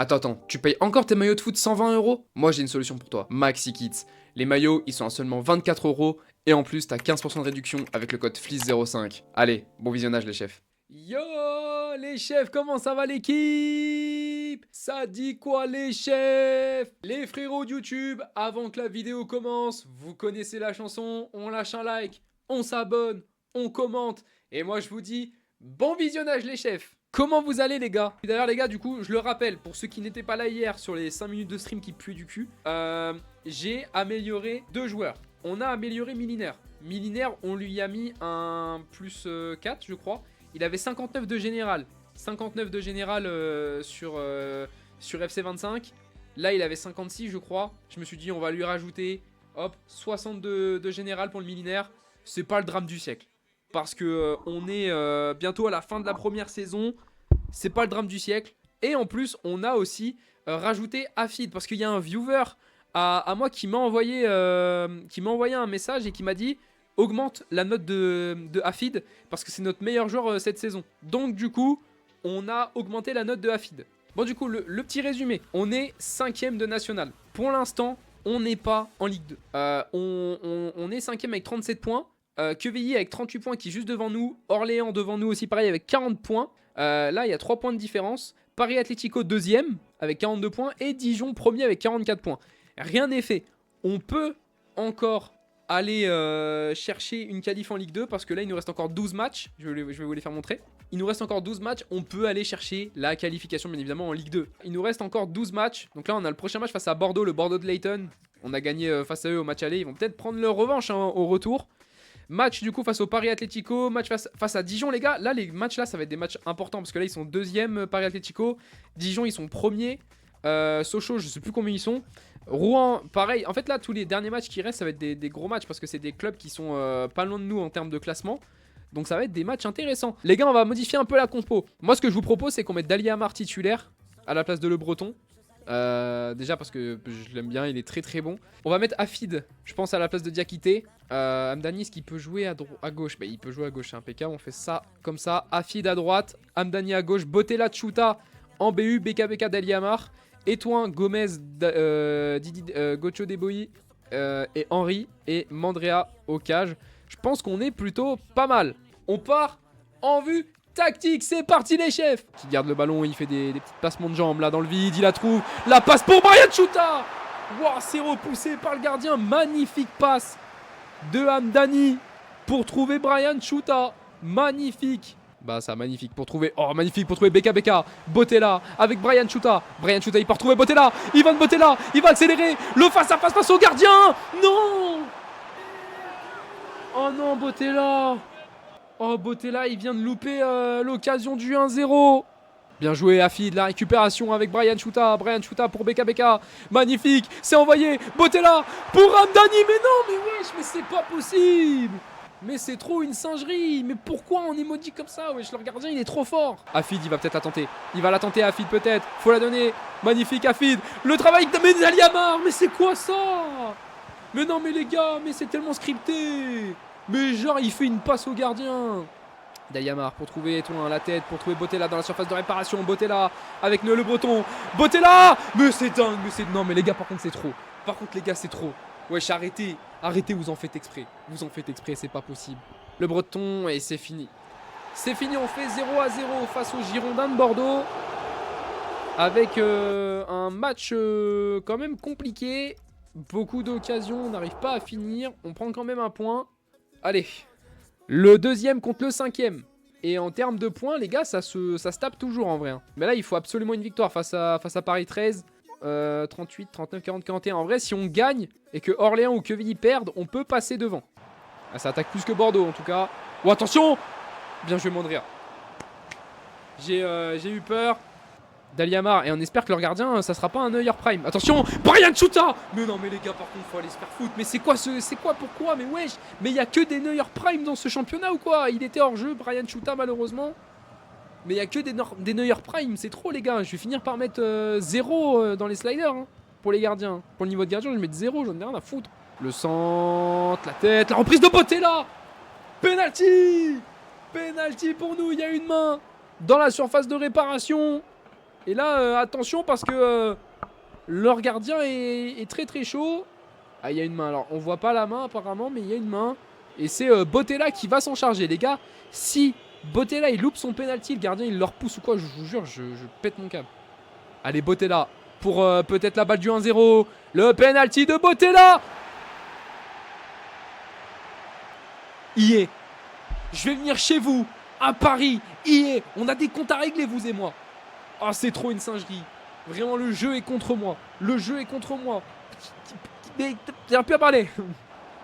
Attends, tu payes encore tes maillots de foot 120 euros? Moi j'ai une solution pour toi, Maxi Kits. Les maillots, ils sont à seulement 24 euros et en plus t'as 15% de réduction avec le code FLIS05. Allez, bon visionnage les chefs. Yo les chefs, comment ça va l'équipe? Ça dit quoi les chefs? Les frérots de YouTube, avant que la vidéo commence, vous connaissez la chanson, on lâche un like, on s'abonne, on commente. Et moi je vous dis, bon visionnage les chefs. Comment vous allez les gars? D'ailleurs les gars, du coup je le rappelle, pour ceux qui n'étaient pas là hier sur les 5 minutes de stream qui puent du cul, j'ai amélioré 2 joueurs. On a amélioré Milinaire. Milinaire, on lui a mis un plus 4 je crois. Il avait 59 de général. 59 de général sur FC25. Là il avait 56 je crois. Je me suis dit on va lui rajouter, hop, 62 de général pour le Milinaire. C'est pas le drame du siècle. Parce que on est bientôt à la fin de la première saison. C'est pas le drame du siècle. Et en plus, on a aussi rajouté Afid. Parce qu'il y a un viewer à moi qui m'a envoyé un message et qui m'a dit augmente la note de Afid. Parce que c'est notre meilleur joueur cette saison. Donc du coup, on a augmenté la note de Afid. Bon du coup, le petit résumé. On est 5ème de national. Pour l'instant, on n'est pas en Ligue 2. On est 5ème avec 37 points. Quevilly avec 38 points qui est juste devant nous. Orléans devant nous aussi pareil avec 40 points. Là il y a 3 points de différence. Paris Atlético deuxième avec 42 points. Et Dijon premier avec 44 points. Rien n'est fait. On peut encore aller chercher une qualif en Ligue 2. Parce que là il nous reste encore 12 matchs. Je vais vous les faire montrer. Il nous reste encore 12 matchs. On peut aller chercher la qualification bien évidemment en Ligue 2. Il nous reste encore 12 matchs. Donc là on a le prochain match face à Bordeaux. Le Bordeaux de Layton. On a gagné face à eux au match aller. Ils vont peut-être prendre leur revanche au retour. Match du coup face au Paris Atlético, match face à Dijon les gars. Là les matchs là ça va être des matchs importants parce que là ils sont deuxième Paris Atlético. Dijon ils sont premiers. Sochaux je sais plus combien ils sont. Rouen pareil. En fait là tous les derniers matchs qui restent ça va être des gros matchs parce que c'est des clubs qui sont pas loin de nous en termes de classement. Donc ça va être des matchs intéressants. Les gars on va modifier un peu la compo. Moi ce que je vous propose c'est qu'on mette Dali Amar titulaire à la place de Le Breton. Déjà parce que je l'aime bien, il est très très bon. On va mettre Afid, je pense à la place de Diakité. Hamdani, est-ce qu'il peut jouer à gauche? Bah il peut jouer à gauche, c'est impeccable, on fait ça comme ça. Afid à droite, Hamdani à gauche, Botella Tchouta en BU, BKBK Daliamar, Etouin, Gomez, Didi, Gocho Deboyi et Henry et Mandrea au cage. Je pense qu'on est plutôt pas mal. On part en vue tactique, c'est parti les chefs. Qui garde le ballon, il fait des petits passements de jambes là dans le vide, il la trouve. La passe pour Brian Tchouta. Wow, c'est repoussé par le gardien. Magnifique passe de Hamdani pour trouver Brian Tchouta. Magnifique. Bah ça magnifique pour trouver. Oh magnifique pour trouver BKBK. Botella avec Brian Tchouta. Brian Tchouta il part retrouver Botella. Ivan Botella, il va accélérer. Le face à face passe au gardien. Non. Oh non Botella. Oh, Botella, il vient de louper l'occasion du 1-0. Bien joué, Afid, la récupération avec Brian Tchouta. Brian Tchouta pour BKBK. Magnifique, c'est envoyé. Botella pour Hamdani. Mais non, mais wesh, mais c'est pas possible. Mais c'est trop une singerie. Mais pourquoi on est maudit comme ça? Wesh, leur gardien, il est trop fort. Afid, il va peut-être la tenter. Il va la tenter, Afid, peut-être. Faut la donner. Magnifique, Afid. Le travail de Daliamar. Mais c'est quoi ça? Mais non, mais les gars, mais c'est tellement scripté. Mais genre il fait une passe au gardien. Daliamar pour trouver Etouin la tête, pour trouver Botella dans la surface de réparation. Botella avec Le Breton. Botella. Mais c'est dingue, mais c'est... Non mais les gars par contre c'est trop. Par contre les gars c'est trop. Wesh arrêtez. Arrêtez, vous en faites exprès. Vous en faites exprès, c'est pas possible. Le Breton et c'est fini. C'est fini, on fait 0-0 face aux Girondins de Bordeaux. Avec un match quand même compliqué. Beaucoup d'occasions, on n'arrive pas à finir. On prend quand même un point. Allez, le deuxième contre le cinquième. Et en termes de points, les gars, ça se tape toujours en vrai. Hein. Mais là, il faut absolument une victoire face à Paris 13. 38, 39, 40, 41. En vrai, si on gagne et que Orléans ou Quevilly perdent, on peut passer devant. Ah, ça attaque plus que Bordeaux en tout cas. Oh, attention! Bien joué, Mandrea. J'ai eu peur. Daliamar, et on espère que leur gardien ça sera pas un Neuer Prime. Attention, Brian Tchouta. Mais non mais les gars par contre faut aller se faire foutre. Mais c'est quoi pourquoi? Mais wesh. Mais il y a que des Neuer Prime dans ce championnat ou quoi? Il était hors jeu Brian Tchouta malheureusement. Mais il y a que des Neuer Prime, c'est trop les gars. Je vais finir par mettre 0 dans les sliders hein, pour les gardiens. Pour le niveau de gardien je vais mettre 0, j'en ai rien à foutre. Le centre, la tête, la reprise de Botella. Penalty. Penalty pour nous, il y a une main dans la surface de réparation. Et là, attention parce que leur gardien est très très chaud. Ah, il y a une main. Alors, on voit pas la main apparemment, mais il y a une main. Et c'est Botella qui va s'en charger. Les gars, si Botella il loupe son penalty, le gardien il le repousse ou quoi, je vous jure, je pète mon câble. Allez, Botella pour peut-être la balle du 1-0. Le penalty de Botella. Y est. Je vais venir chez vous, à Paris. Y est. On a des comptes à régler, vous et moi. Oh, c'est trop une singerie. Vraiment, le jeu est contre moi. Le jeu est contre moi. Mais j'ai plus à parler.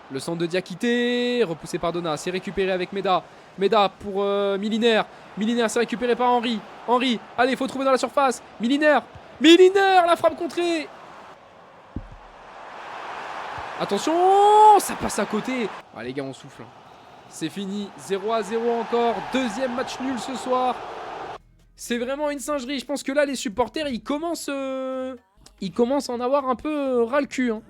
Le centre de Diakité, repoussé par Donna, c'est récupéré avec Meda. Meda pour Milinaire. Milinaire, c'est récupéré par Henry. Henry, allez, il faut trouver dans la surface. Milinaire. Milinaire, la frappe contrée. Attention, ça passe à côté. Ah, les gars, on souffle. C'est fini, 0-0 encore. Deuxième match nul ce soir. C'est vraiment une singerie. Je pense que là, les supporters, ils commencent à en avoir un peu ras le cul. Hein.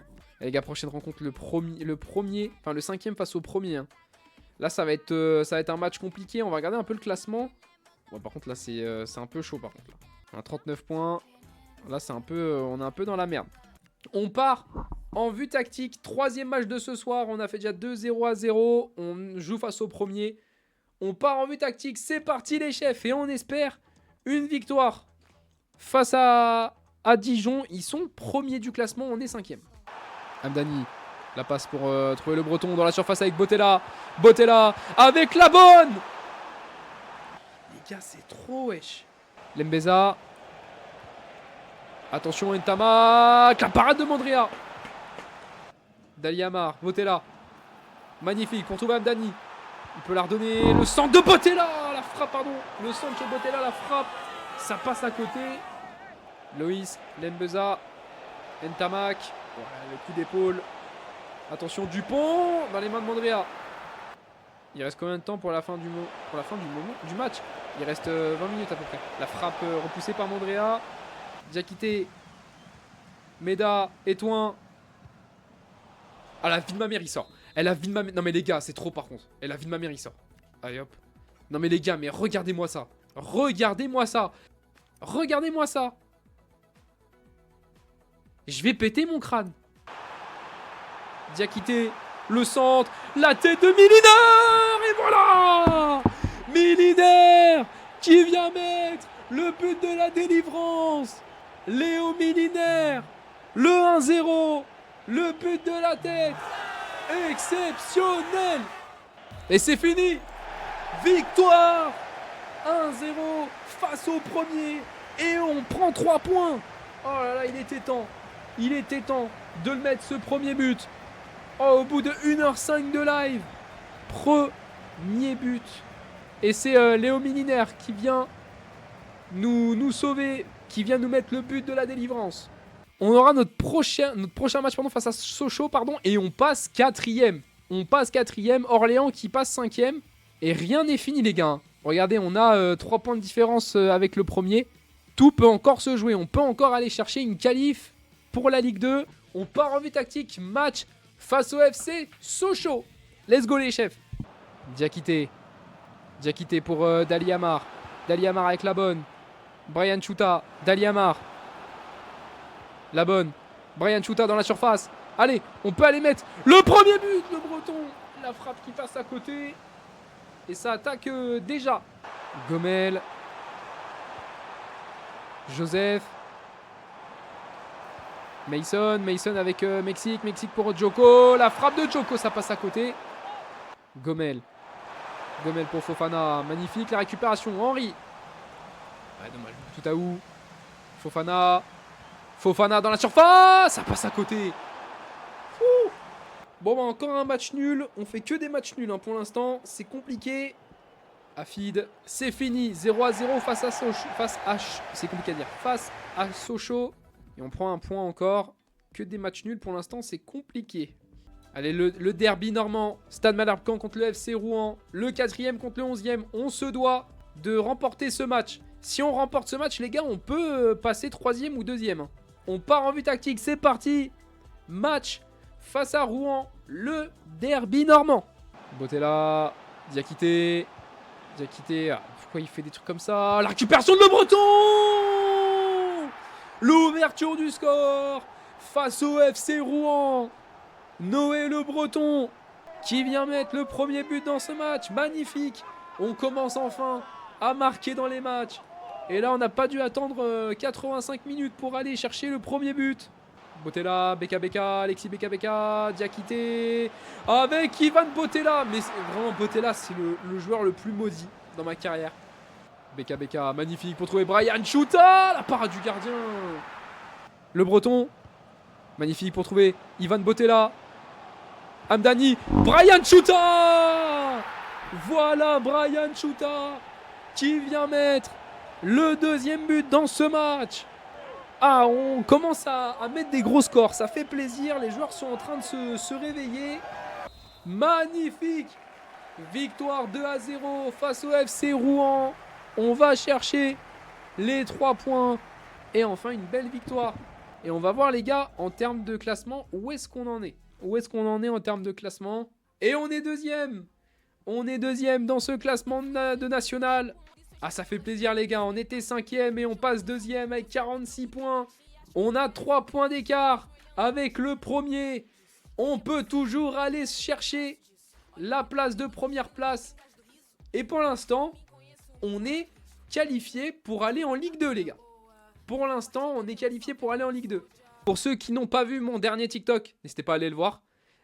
Et les gars, prochaine rencontre, le cinquième face au premier. Hein. Là, ça va être un match compliqué. On va regarder un peu le classement. Bon, par contre, là, c'est un peu chaud. Par contre, là. On a 39 points. Là, on est un peu dans la merde. On part en vue tactique. Troisième match de ce soir. On a fait déjà 2-0-0. On joue face au premier. On part en vue tactique. C'est parti, les chefs. Et on espère une victoire face à Dijon. Ils sont premiers du classement. On est cinquième. Amdani, la passe pour trouver le breton dans la surface avec Botella. Botella avec la bonne. Les gars, c'est trop wesh. Lembeza. Attention, Ntamak. La parade de Mandrea. Daliamar, Botella. Magnifique pour trouver Amdani. Il peut la redonner. Le centre de Botella. La frappe, pardon. Le centre de Botella, la frappe. Ça passe à côté. Loïs, Lembeza. Ntamak. Ouais, le coup d'épaule. Attention, Dupont dans les mains de Mandrea. Il reste combien de temps pour la fin du match? Il reste 20 minutes à peu près. La frappe repoussée par Mandrea. Diakité. Meda. Etouin. Ah, la vie de ma mère, il sort. Elle a vie de ma mère. Non, mais les gars, c'est trop par contre. Elle a vie de ma mère, il sort. Allez hop. Non, mais les gars, mais regardez-moi ça. Regardez-moi ça. Regardez-moi ça. Je vais péter mon crâne. Diakité, le centre, la tête de Milinaire. Et voilà, Milinaire qui vient mettre le but de la délivrance. Léo Milinaire, le 1-0, le but de la tête. Exceptionnel. Et c'est fini. Victoire 1-0 face au premier. Et on prend 3 points. Oh là là, il était temps. Il était temps de le mettre, ce premier but. Oh, au bout de 1h05 de live. Premier but. Et c'est Léo Milinaire qui vient nous sauver, qui vient nous mettre le but de la délivrance. On aura notre prochain match face à Sochaux, et on passe 4ème. On passe 4ème. Orléans qui passe 5ème. Et rien n'est fini, les gars. Regardez, on a 3 points de différence avec le premier. Tout peut encore se jouer. On peut encore aller chercher une qualif pour la Ligue 2. On part en vue tactique. Match face au FC Sochaux. Let's go, les chefs. Diakité. Diakité pour Daliamar. Daliamar avec la bonne. Brian Chouta. Daliamar. La bonne. Brian Chouta dans la surface. Allez, on peut aller mettre le premier but, le breton. La frappe qui passe à côté. Et ça attaque déjà. Gomel. Joseph. Mason avec Mexique pour Djoko. La frappe de Djoko, ça passe à côté. Gomel pour Fofana. Magnifique la récupération. Henry. Ouais, dommage. Tout à où. Fofana dans la surface. Ça passe à côté. Ouh. Bon, bah, encore un match nul. On fait que des matchs nuls pour l'instant. C'est compliqué. Afid, c'est fini. 0-0 face à Sochaux. C'est compliqué à dire. Face à Sochaux. Et on prend un point encore. Que des matchs nuls pour l'instant, c'est compliqué. Allez, le derby normand. Stade Malherbe-Caen contre le FC Rouen. Le 4ème contre le 11ème. On se doit de remporter ce match. Si on remporte ce match, les gars, on peut passer 3ème ou 2ème. On part en vue tactique. C'est parti. Match face à Rouen. Le derby normand. Botella. Diakité. Pourquoi il fait des trucs comme ça? La récupération de Le Breton. L'ouverture du score face au FC Rouen. Noé Le Breton qui vient mettre le premier but dans ce match. Magnifique. On commence enfin à marquer dans les matchs. Et là, on n'a pas dû attendre 85 minutes pour aller chercher le premier but. Bottella, Beka, Alexis Beka, Diakité, avec Ivan Bottella. Mais vraiment, Bottella, c'est le joueur le plus maudit dans ma carrière. Beka, magnifique pour trouver Brian Chouta. La parade du gardien. Le Breton, magnifique pour trouver Ivan Bottella. Amdani, Brian Chouta. Voilà Brian Chouta qui vient mettre le deuxième but dans ce match. Ah, on commence à mettre des gros scores, ça fait plaisir, les joueurs sont en train de se réveiller. Magnifique victoire 2-0 face au FC Rouen. On va chercher les 3 points et enfin une belle victoire. Et on va voir les gars, en termes de classement, où est-ce qu'on en est? Où est-ce qu'on en est en termes de classement? Et on est deuxième. On est deuxième dans ce classement de national. Ah, ça fait plaisir les gars, on était 5ème et on passe 2ème avec 46 points. On a 3 points d'écart avec le premier. On peut toujours aller chercher la place de première place. Et pour l'instant, on est qualifié pour aller en Ligue 2 les gars. Pour l'instant, on est qualifié pour aller en Ligue 2. Pour ceux qui n'ont pas vu mon dernier TikTok, n'hésitez pas à aller le voir.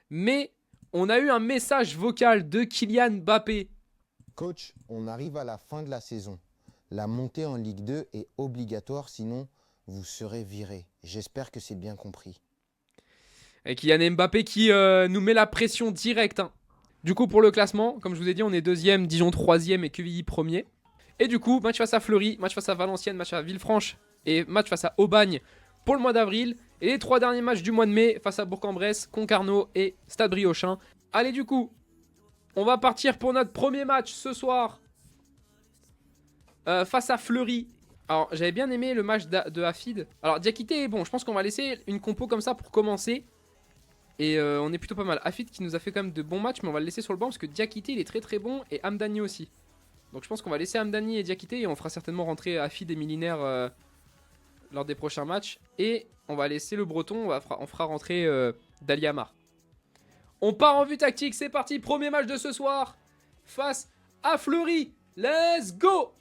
Mais on a eu un message vocal de Kylian Mbappé. Coach, on arrive à la fin de la saison. La montée en Ligue 2 est obligatoire, sinon vous serez viré. J'espère que c'est bien compris. Et Kylian Mbappé qui nous met la pression directe. Hein. Du coup, pour le classement, comme je vous ai dit, on est deuxième, Dijon troisième et QVI premier. Et du coup, match face à Fleury, match face à Valenciennes, match à Villefranche et match face à Aubagne pour le mois d'avril. Et les 3 derniers matchs du mois de mai face à Bourg-en-Bresse, Concarneau et Stade Briochin. Allez, du coup, on va partir pour notre premier match ce soir face à Fleury. Alors, j'avais bien aimé le match de Hafid. Alors, Diakité est bon. Je pense qu'on va laisser une compo comme ça pour commencer. Et on est plutôt pas mal. Hafid qui nous a fait quand même de bons matchs, mais on va le laisser sur le banc parce que Diakité, il est très très bon. Et Amdani aussi. Donc, je pense qu'on va laisser Amdani et Diakité. Et on fera certainement rentrer Hafid et Milinaire lors des prochains matchs. Et on va laisser le Breton. On fera rentrer Dali Amar. On part en vue tactique, c'est parti, premier match de ce soir face à Fleury. Let's go!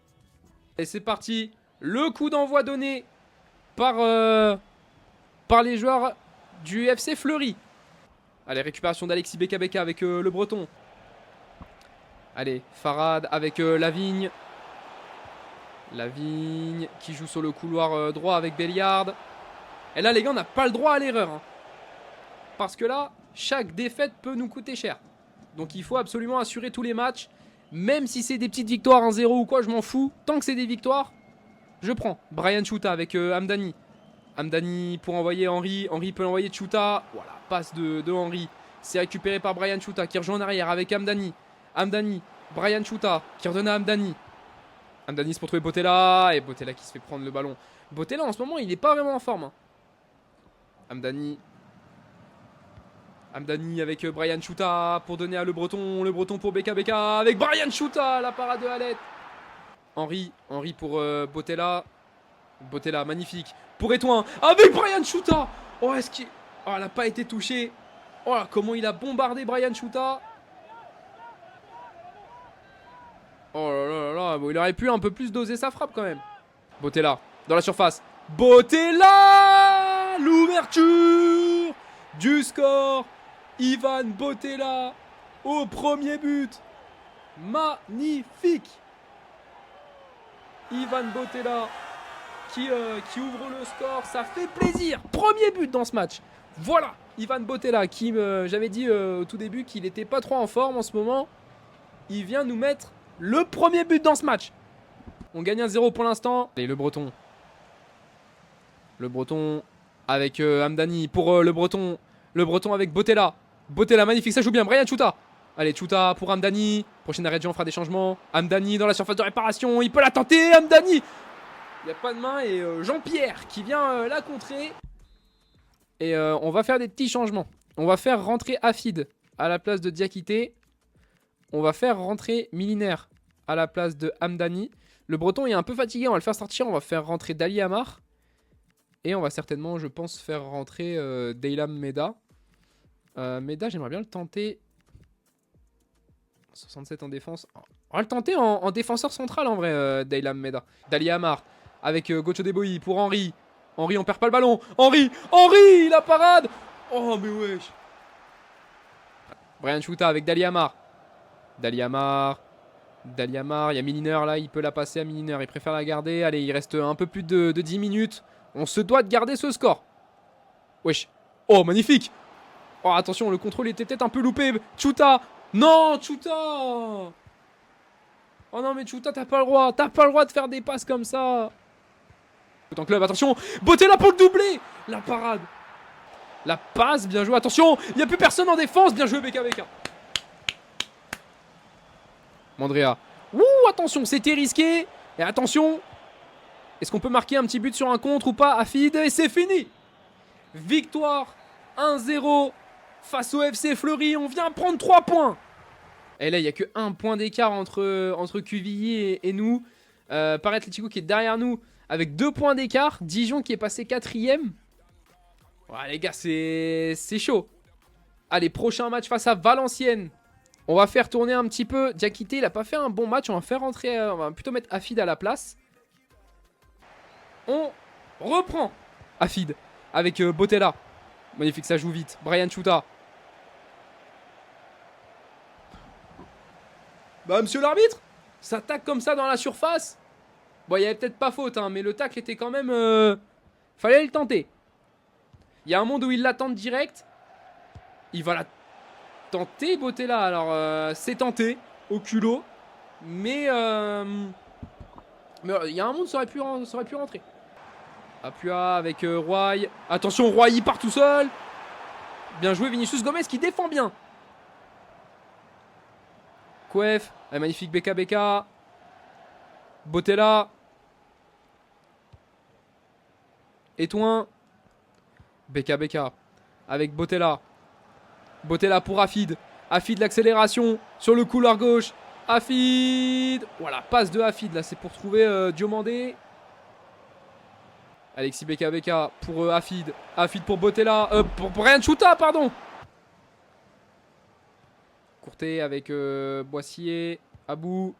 Et c'est parti, le coup d'envoi donné par les joueurs du FC Fleury. Allez, récupération d'Alexis Beka avec le Breton. Allez, Farad avec Lavigne. Lavigne qui joue sur le couloir droit avec Belliard. Et là les gars, on n'a pas le droit à l'erreur. Hein. Parce que là, chaque défaite peut nous coûter cher. Donc il faut absolument assurer tous les matchs. Même si c'est des petites victoires 1-0 ou quoi, je m'en fous. Tant que c'est des victoires, je prends. Brian Chouta avec Amdani. Amdani pour envoyer Henry. Henry peut l'envoyer Chouta. Voilà, passe de Henry. C'est récupéré par Brian Chouta qui rejoint en arrière avec Amdani. Amdani, Brian Chouta qui redonne à Amdani. Amdani c'est pour trouver Bottella. Et Bottella qui se fait prendre le ballon. Bottella en ce moment, il n'est pas vraiment en forme. Hein. Amdani avec Brian Chouta pour donner à Le Breton. Le Breton pour Beka avec Brian Chouta. La parade de Hallet. Henry pour Bottella. Bottella, magnifique. Pour Etouin avec Brian Chouta. Oh, est-ce qu'il... Oh, elle n'a pas été touchée. Oh là, comment il a bombardé Brian Chouta. Oh là là là. Bon, il aurait pu un peu plus doser sa frappe quand même. Bottella, dans la surface. Bottella. L'ouverture du score. Ivan Bottella au premier but. Magnifique. Ivan Bottella qui ouvre le score. Ça fait plaisir. Premier but dans ce match. Voilà. Ivan Bottella qui, j'avais dit au tout début qu'il n'était pas trop en forme en ce moment. Il vient nous mettre le premier but dans ce match. On gagne 1-0 pour l'instant. Et le Breton. Le Breton avec Amdani pour le Breton. Le Breton avec Bottella. Bottella, magnifique, ça joue bien. Brian Chouta. Allez, Chouta pour Amdani. Prochaine arrêt de jeu, on fera des changements. Amdani dans la surface de réparation. Il peut la tenter. Amdani. Il n'y a pas de main. Et Jean-Pierre qui vient la contrer. Et on va faire des petits changements. On va faire rentrer Hafid à la place de Diakité. On va faire rentrer Milinaire à la place de Amdani. Le Breton est un peu fatigué. On va le faire sortir. On va faire rentrer Dali Amar. Et on va certainement, je pense, faire rentrer Deylam Meda. Meda, j'aimerais bien le tenter. 67 en défense. On va le tenter en défenseur central en vrai, Deylam Meda. Dali Amar avec Gocho Deboyi pour Henry. Henry, on perd pas le ballon. Henry, la parade. Oh, mais wesh. Brian Chouta avec Dali Amar. Dali Amar, il y a Miliner là, il peut la passer à Miliner, il préfère la garder. Allez, il reste un peu plus de 10 minutes. On se doit de garder ce score. Wesh. Oh, magnifique. Oh, attention, le contrôle était peut-être un peu loupé. Chouta. Non, Chouta. Oh non, mais Chouta, t'as pas le droit. T'as pas le droit de faire des passes comme ça. En club, attention. Bottella pour le doublé. La parade. La passe, bien joué. Attention, il n'y a plus personne en défense. Bien joué, BKBK. Mandrea. Ouh, attention, c'était risqué. Et attention. Est-ce qu'on peut marquer un petit but sur un contre ou pas? Afid, et c'est fini. Victoire 1-0 face au FC Fleury. On vient prendre 3 points. Et là, il n'y a que 1 point d'écart entre QVI et nous. Paris Atlético qui est derrière nous avec 2 points d'écart. Dijon qui est passé 4ème. Ouais, les gars, c'est chaud. Allez, prochain match face à Valenciennes. On va faire tourner un petit peu. Diakité, il n'a pas fait un bon match. On va faire rentrer. On va plutôt mettre Afid à la place. On reprend Afid avec Bottella. Magnifique, ça joue vite. Brian Chouta. Bah, monsieur l'arbitre, ça tacle comme ça dans la surface. Bon, il n'y avait peut-être pas faute, hein, mais le tacle était quand même... Fallait le tenter. Il y a un monde où il l'attend direct. Il va la tenter, Bottella. Alors, c'est tenté, au culot. Mais il y a un monde, ça aurait pu rentrer. Apua avec Roy. Attention, Roy, il part tout seul. Bien joué, Vinicius Gomez qui défend bien. Kouef, magnifique BKBK. Bottella. Etouin. BKBK avec Bottella. Bottella pour Afid. Afid, l'accélération sur le couloir gauche. Afid. Voilà, passe de Afid. Là, c'est pour trouver Diomandé. Alexis BKBK pour Afid. Afid pour Bottella. Pour Brian Chouta, pardon. Courté avec Boissier. Abou.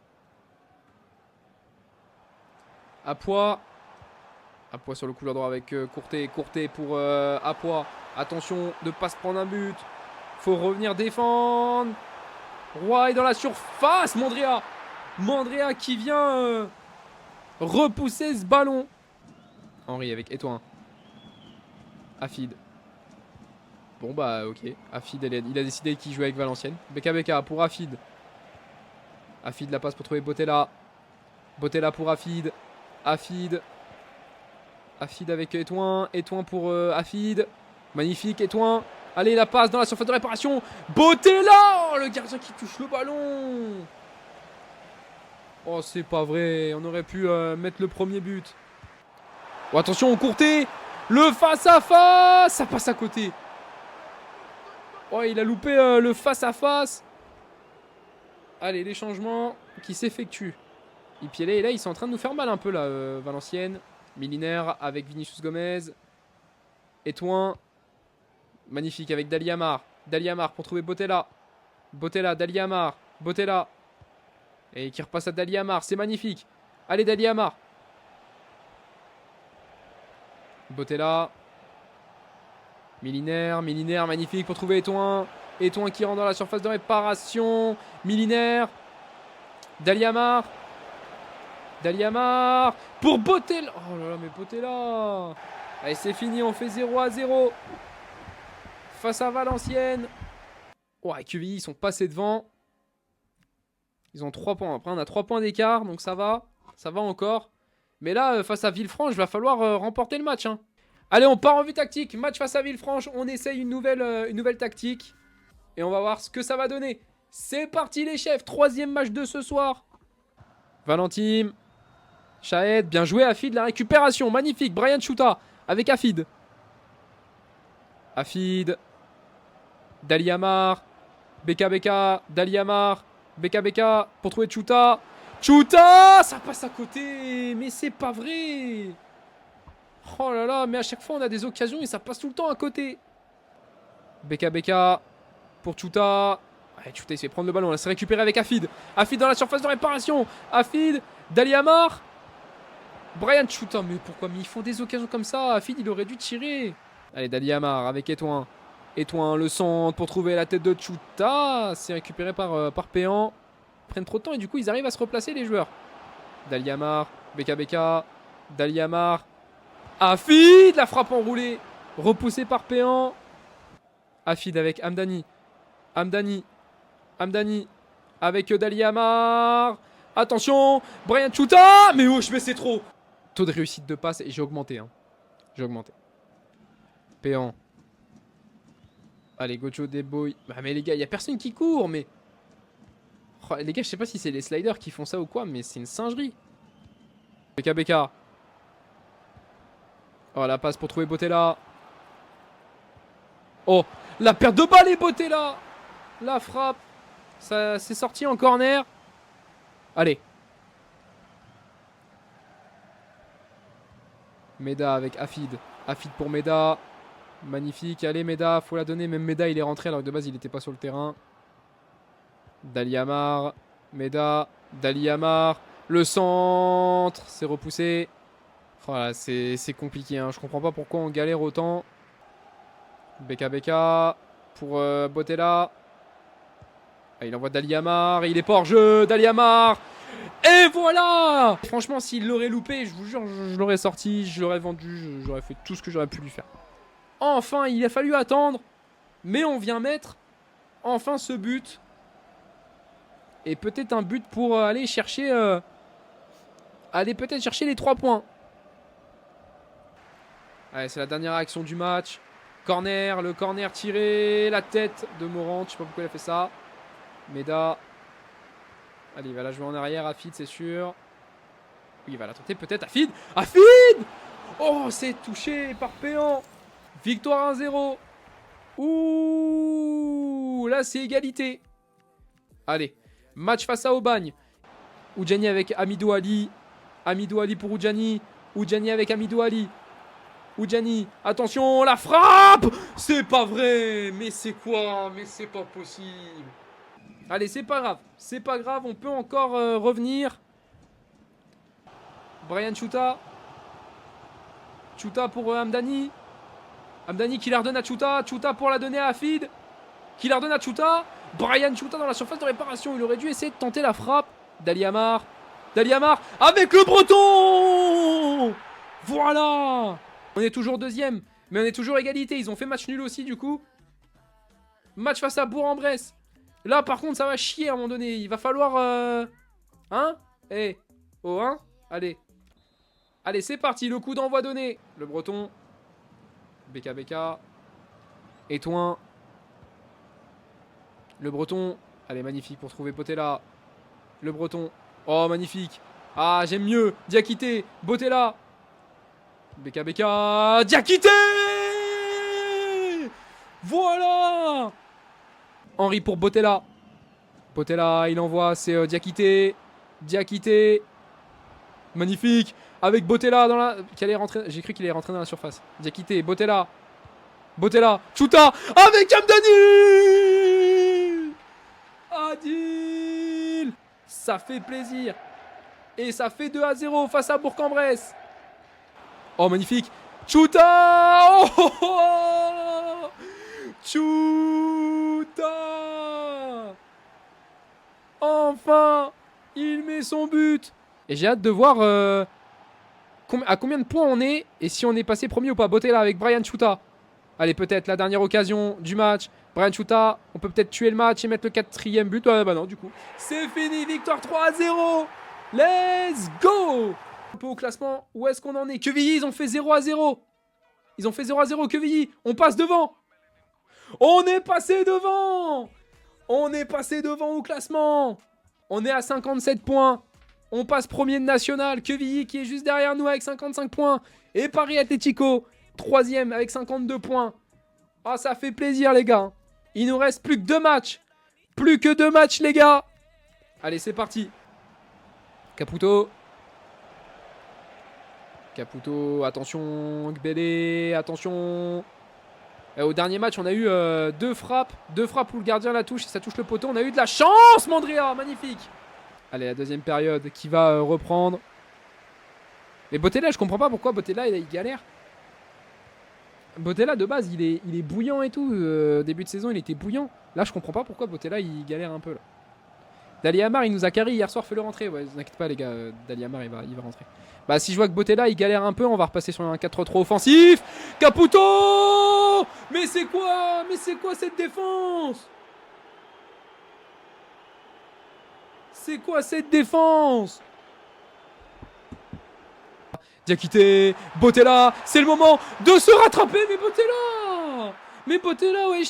Apua. Apua sur le couloir droit avec Courté. Courté pour Apua. Attention de ne pas se prendre un but. Faut revenir défendre. Roy est dans la surface. Mandrea qui vient repousser ce ballon. Henry avec Etouin. Afid. Bon bah ok. Afid, il a décidé qu'il jouait avec Valenciennes. BKBK pour Afid. Afid la passe pour trouver Bottella. Bottella pour Afid. Afid. Afid avec Etouin. Etouin pour Afid. Magnifique Etouin. Allez, la passe dans la surface de réparation. Bottella. Oh, le gardien qui touche le ballon. Oh, c'est pas vrai. On aurait pu mettre le premier but. Oh, attention, Courté. Le face-à-face. Ça passe à côté. Oh, il a loupé le face-à-face. Allez, les changements qui s'effectuent. Et là, ils sont en train de nous faire mal un peu, là, Valenciennes. Miliner avec Vinicius Gomez. Etouin. Magnifique avec Dali Amar. Dali Amar pour trouver Bottella. Bottella, Dali Amar. Bottella. Et qui repasse à Dali Amar. C'est magnifique. Allez, Dali Amar. Bottella. Miliner, magnifique pour trouver Etouin. Etouin qui rentre dans la surface de réparation. Miliner. Dali Amar. Dali Amar. Pour Bottella. Oh là là, mais Bottella. Allez, c'est fini, on fait 0-0. Face à Valenciennes. Ouais, QVI, ils sont passés devant. Ils ont 3 points. Après, on a 3 points d'écart, donc ça va. Ça va encore. Mais là, face à Villefranche, il va falloir remporter le match. Hein. Allez, on part en vue tactique. Match face à Villefranche. On essaye une nouvelle tactique. Et on va voir ce que ça va donner. C'est parti, les chefs. 3e match de ce soir. Valentim. Shahed. Bien joué, Afid. La récupération. Magnifique. Brian Chouta avec Afid. Afid. Dali Amar. BKBK. Dali Amar. BKBK pour trouver Chouta. Chouta. Ça passe à côté. Mais c'est pas vrai. Oh là là, mais à chaque fois on a des occasions et ça passe tout le temps à côté. Beka pour Chuta. Ouais, Chuta il se fait prendre le ballon, là c'est récupéré avec Afid. Afid dans la surface de réparation. Afid, Dali Amar. Brian Chuta, mais pourquoi? Mais ils font des occasions comme ça. Afid il aurait dû tirer. Allez, Dali Amar avec Etouin. Etouin, le centre pour trouver la tête de Chuta. C'est récupéré par Péan. Ils prennent trop de temps et du coup ils arrivent à se replacer les joueurs. Dali Amar, Beka. Dali Amar. Afid, la frappe enroulée. Repoussé par Péan. Afid avec Hamdani. Hamdani avec Dali Amar. Attention, Brian Chuta. Mais wesh, mais c'est trop. Taux de réussite de passe et j'ai augmenté. Hein. J'ai augmenté. Péan. Allez, Gocho débrouille. Bah mais les gars, il n'y a personne qui court, mais... Oh, les gars, je sais pas si c'est les sliders qui font ça ou quoi, mais c'est une singerie. Beka. Oh, la passe pour trouver Botella. Oh, la perte de balle et Botella. La frappe. Ça c'est sorti en corner. Allez. Meda avec Afid. Afid pour Meda. Magnifique. Allez, Meda. Faut la donner. Même Meda, il est rentré alors que de base, il n'était pas sur le terrain. Dali Amar. Meda. Dali Amar. Le centre. C'est repoussé. Voilà, c'est compliqué. Hein. Je comprends pas pourquoi on galère autant. Beka pour Botella. Ah, il envoie Dali Amar. Il est pas hors jeu. Dali Amar. Et voilà. Franchement, s'il l'aurait loupé, je vous jure, je l'aurais sorti. Je l'aurais vendu. J'aurais fait tout ce que j'aurais pu lui faire. Enfin, il a fallu attendre. Mais on vient mettre enfin ce but. Et peut-être un but pour aller chercher... aller peut-être chercher les 3 points. Allez, c'est la dernière action du match. Corner, le corner tiré. La tête de Morant. Je sais pas pourquoi il a fait ça. Meda. Allez, il va la jouer en arrière. Afid, c'est sûr. Oui, il va la tenter peut-être. Afid. Afid. Oh, c'est touché par Péan. Victoire 1-0. Ouh, là, c'est égalité. Allez, match face à Aubagne. Oudjani avec Amidou Ali. Amidou Ali pour Oudjani. Oudjani avec Amidou Ali. Oudjani, attention, la frappe. C'est pas vrai. Mais c'est quoi? Mais c'est pas possible. Allez, c'est pas grave. C'est pas grave, on peut encore revenir. Brian Chuta. Chuta pour Hamdani. Hamdani qui la redonne à Chuta. Chuta pour la donner à Afid. Qui la redonne à Chuta. Brian Chuta dans la surface de réparation. Il aurait dû essayer de tenter la frappe. Dali Amar. Dali Amar avec le breton. Voilà. On est toujours deuxième. Mais on est toujours égalité. Ils ont fait match nul aussi du coup. Match face à Bourg-en-Bresse. Là par contre ça va chier à un moment donné. Il va falloir... Hein? Eh. Oh hein? Allez. Allez c'est parti. Le coup d'envoi donné. Le breton. Beka. Etouin. Le breton. Allez magnifique pour trouver Botella. Le breton. Oh magnifique. Ah j'aime mieux. Diakité. Botella. Beka. Diakité. Voilà. Henri pour Botella. Botella, il envoie, c'est Diakité. Diakité. Magnifique. Avec Botella dans la... J'ai cru qu'il allait rentrer dans la surface. Diakité, Botella. Botella. Chuta. Avec Hamdani. Adil. Ça fait plaisir. Et ça fait 2-0 face à Bourg-en-Bresse. Oh, magnifique. Chuta. Oh, oh, oh. Chuta. Enfin, il met son but. Et j'ai hâte de voir à combien de points on est et si on est passé premier ou pas. Botella avec Brian Chuta. Allez, peut-être la dernière occasion du match. Brian Chuta, on peut peut-être tuer le match et mettre le 4e but. Bah non, du coup. C'est fini, victoire 3-0. Let's go. Un peu au classement, où est-ce qu'on en est? Quevilly, ils ont fait 0-0. Ils ont fait 0-0, Quevilly. On passe devant. On est passé devant. On est passé devant au classement. On est à 57 points. On passe premier de national. Quevilly qui est juste derrière nous avec 55 points. Et Paris Atlético, 3e avec 52 points. Ah, ça fait plaisir, les gars. Il nous reste plus que 2 matchs. Plus que 2 matchs, les gars. Allez, c'est parti. Caputo. Caputo, attention, Gbele, attention. Au dernier match, on a eu deux frappes où le gardien la touche et ça touche le poteau. On a eu de la chance, Mandrea, magnifique. Allez, la deuxième période qui va reprendre. Mais Botella, je comprends pas pourquoi Botella il galère. Botella de base, il est bouillant et tout. Début de saison, il était bouillant. Là, je comprends pas pourquoi Botella il galère un peu là. Dali Amar, il nous a carré hier soir, fais-le rentrer. Ouais, vous inquiétez pas les gars, Dali Amar il va rentrer. Bah si je vois que Botella il galère un peu, on va repasser sur un 4-3-3 offensif. Caputo! Mais c'est quoi cette défense? C'est quoi cette défense? Diakité, Botella, c'est le moment de se rattraper, mais Botella, ouais,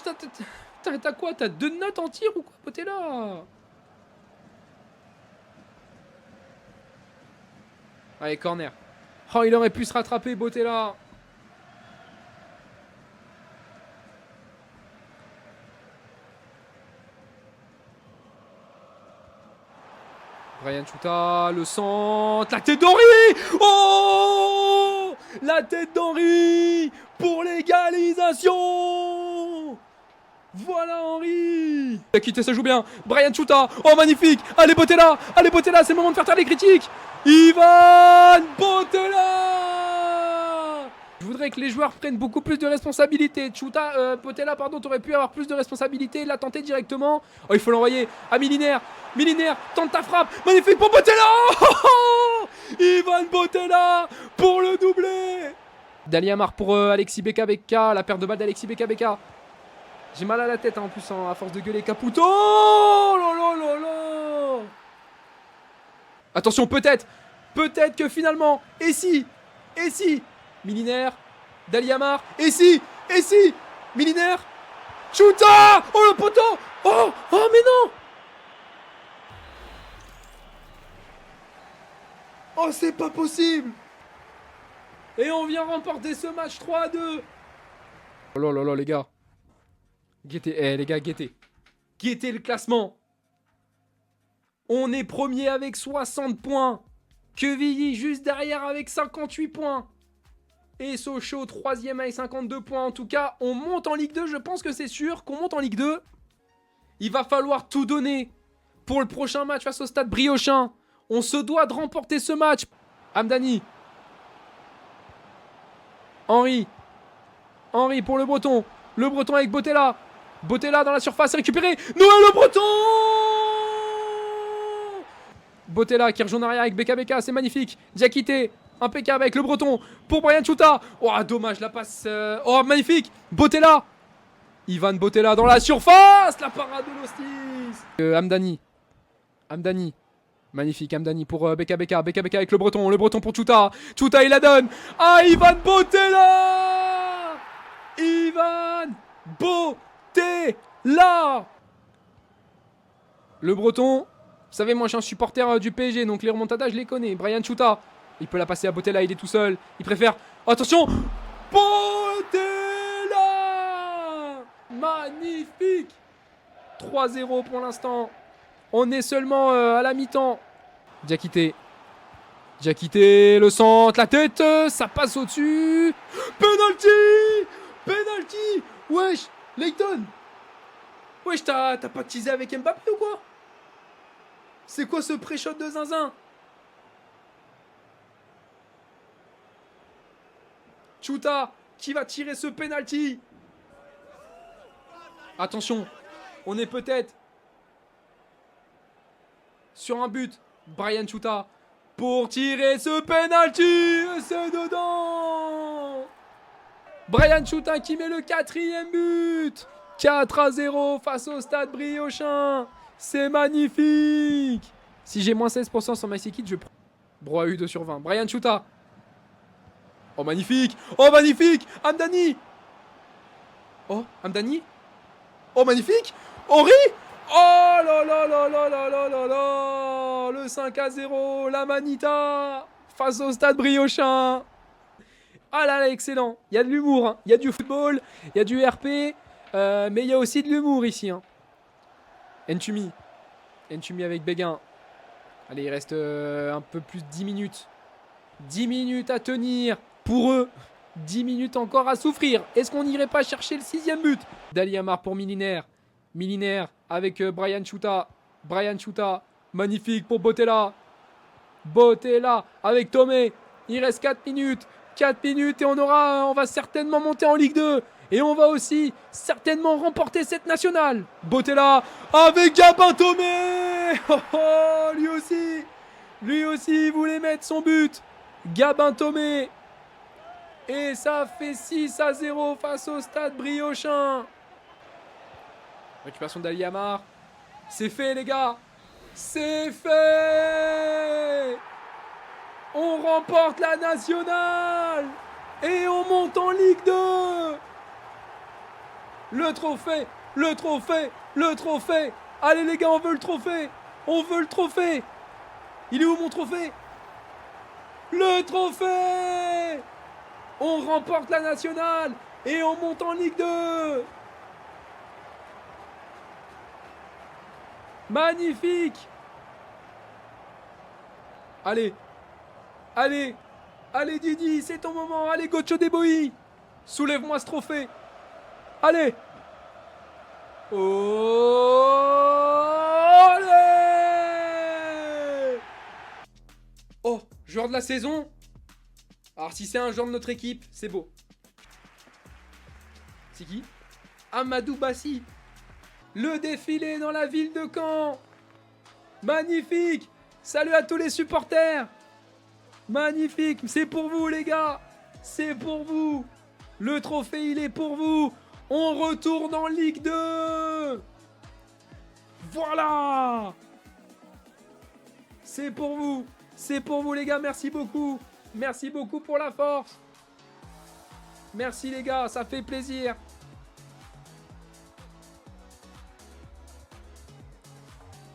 t'as quoi? T'as 2 notes en tir ou quoi, Botella? Allez, corner. Oh, il aurait pu se rattraper, Botella. Brian Chuta, le centre, la tête d'Henry. Oh, la tête d'Henry pour l'égalisation. Voilà Henry. Diakité, ça joue bien. Brian Chuta, oh magnifique. Allez Botella, c'est le moment de faire taire les critiques. Ivan Botella. Je voudrais que les joueurs prennent beaucoup plus de responsabilités. Botella, pardon, t'aurais pu avoir plus de responsabilités. La tenter directement. Oh, il faut l'envoyer à Milinaire. Milinaire, tente ta frappe. Magnifique pour Botella. Oh, Ivan Botella pour le doublé. Dali Amar pour Alexis Beka. La perte de balle d'Alexis Beka. J'ai mal à la tête hein, en plus à force de gueuler. Caputo. Oh là là là là. Attention, peut-être que finalement, et si, Milinaire, Dali Amar, et si, Milinaire, Chuta, oh le poteau, oh mais non, oh c'est pas possible, et on vient remporter ce match 3-2. Oh là là là les gars, guettez le classement. On est premier avec 60 points. Quevilly juste derrière avec 58 points. Et Sochaux troisième avec 52 points. En tout cas, on monte en Ligue 2. Je pense que c'est sûr qu'on monte en Ligue 2. Il va falloir tout donner pour le prochain match face au Stade Briochin. On se doit de remporter ce match. Amdani. Henry pour le Breton. Le Breton avec Botella. Botella dans la surface récupéré. Noël Le Breton. Botella qui rejoint en arrière avec Beka, c'est magnifique. Diakité, impeccable avec le Breton pour Brian Chuta. Oh, dommage, la passe. Oh, magnifique. Botella. Ivan Botella dans la surface. La parade de l'Hostis. Amdani. Magnifique, Amdani pour Beka avec le Breton pour Chuta. Chuta, il la donne. Ah, Ivan Botella. Le Breton. Vous savez, moi je suis un supporter du PSG, donc les remontadas je les connais. Brian Chuta, il peut la passer à Botella, il est tout seul. Il préfère. Attention, Botella. Magnifique. 3-0 pour l'instant. On est seulement à la mi-temps. Diakité, le centre, la tête, ça passe au-dessus. Penalty. Wesh, Leighton. Wesh, t'as pas teasé avec Mbappé ou quoi? C'est quoi ce pré-shot de zinzin? Chuta qui va tirer ce penalty. Attention, on est peut-être sur un but. Brian Chuta pour tirer ce penalty. C'est dedans. Brian Chuta qui met le 4e but. 4-0 face au Stade Briochin. C'est magnifique. Si j'ai moins 16% sur MySeekit, je prends. Bro a eu 2 sur 20. Brian Chuta. Oh magnifique. Amdani. Oh magnifique. Henry. Oh là là là là là là là là. Le 5-0. La Manita. Face au Stade Briochin. Ah là là, excellent. Il y a de l'humour. Hein. Il y a du football. Il y a du RP. Mais il y a aussi de l'humour ici. Hein. Ntumi avec Béguin. Allez, il reste un peu plus de 10 minutes. 10 minutes à tenir pour eux. 10 minutes encore à souffrir. Est-ce qu'on n'irait pas chercher le 6e but? Dali Amar pour Milinaire. Milinaire avec Brian Chuta. Brian Chuta. Magnifique pour Botella. Botella avec Tomé. Il reste 4 minutes. 4 minutes et on va certainement monter en Ligue 2. Et on va aussi certainement remporter cette nationale. Botella avec Gabin Tomé. Oh, oh, lui aussi il voulait mettre son but. Gabin Tomé. Et ça fait 6-0 face au Stade Briochin. Récupération d'Ali Amar. C'est fait les gars. C'est fait. On remporte la nationale. Et on monte en Ligue 2. Le trophée. Le trophée. Le trophée. Allez les gars, on veut le trophée. On veut le trophée. Il est où mon trophée? Le trophée. On remporte la nationale. Et on monte en Ligue 2. Magnifique. Allez. Allez. Allez Didi, c'est ton moment. Allez Gocho Deboy. Soulève-moi ce trophée. Allez. Oh, allez. Oh, joueur de la saison. Alors si c'est un joueur de notre équipe, c'est beau. C'est qui? Amadou Bassi. Le défilé dans la ville de Caen. Magnifique. Salut à tous les supporters. Magnifique. C'est pour vous les gars. C'est pour vous. Le trophée il est pour vous. On retourne en Ligue 2. Voilà. C'est pour vous. C'est pour vous les gars. Merci beaucoup. Merci beaucoup pour la force. Merci les gars. Ça fait plaisir.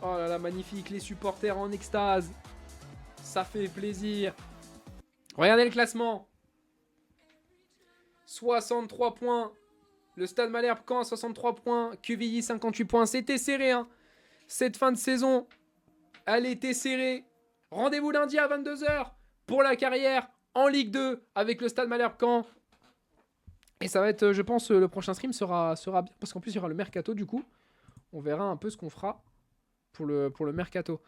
Oh là là, magnifique, les supporters en extase. Ça fait plaisir. Regardez le classement. 63 points. Le Stade Malherbe Caen 63 points. QVI 58 points. C'était serré, hein. Cette fin de saison, elle était serrée. Rendez-vous lundi à 22h pour la carrière en Ligue 2 avec le Stade Malherbe Caen. Et ça va être, je pense, le prochain stream sera bien. Parce qu'en plus, il y aura le mercato du coup. On verra un peu ce qu'on fera pour le mercato.